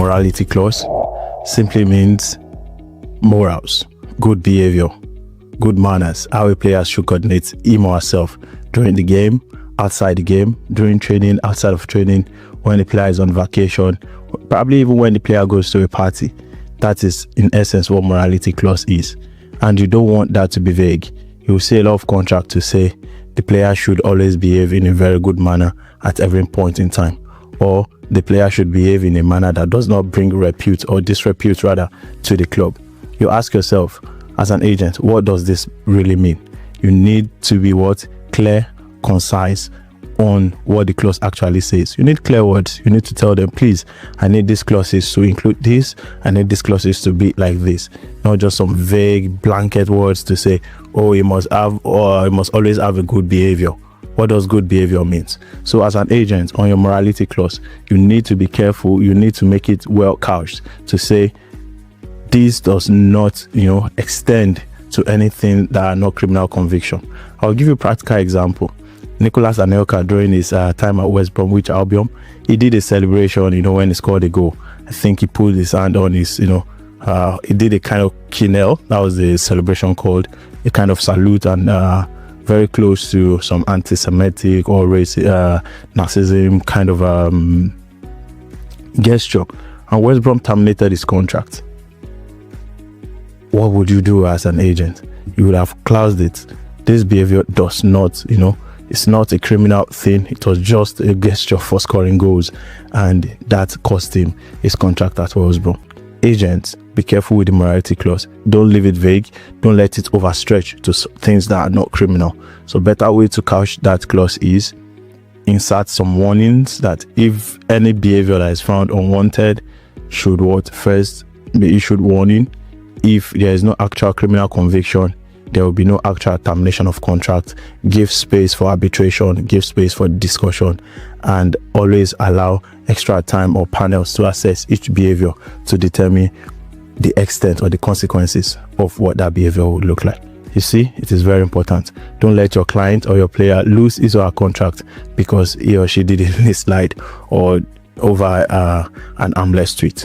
morality clause simply means morals, good behavior, good manners, how a player should coordinate him or herself during the game, outside the game, during training, outside of training, when the player is on vacation, probably even when the player goes to a party. That is in essence what morality clause is. And you don't want that to be vague. You will see a lot of contracts to say the player should always behave in a very good manner at every point in time, or the player should behave in a manner that does not bring repute or disrepute rather to the club. You ask yourself as an agent, what does this really mean? You need to be clear, concise on what the clause actually says. You need clear words. You need to tell them, please, I need these clauses to include this, I need these clauses to be like this. Not just some vague blanket words to say, oh, you must have, or you must always have a good behavior. What does good behavior means? So as an agent, on your morality clause, you need to be careful. You need to make it well couched to say this does not, extend to anything that are not criminal conviction. I'll give you a practical example. Nicolas Anelka, during his time at West Bromwich Albion, he did a celebration, when he scored a goal. I think he put his hand on his, he did a kind of kinel. That was the celebration called, a kind of salute, and very close to some anti-Semitic or narcissism kind of gesture. And West Brom terminated his contract. What would you do as an agent? You would have claused it. This behavior does not, it's not a criminal thing. It was just a gesture for scoring goals, and that cost him his contract at West Brom. Agents, be careful with the morality clause. Don't leave it vague. Don't let it overstretch to things that are not criminal. So better way to couch that clause is insert some warnings that if any behavior that is found unwanted should first be issued warning. If there is no actual criminal conviction, there will be no actual termination of contract. Give space for arbitration, give space for discussion, and always allow extra time or panels to assess each behavior to determine the extent or the consequences of what that behavior would look like. You see, it is very important. Don't let your client or your player lose his or her contract because he or she did it in a slide or over an armless tweet.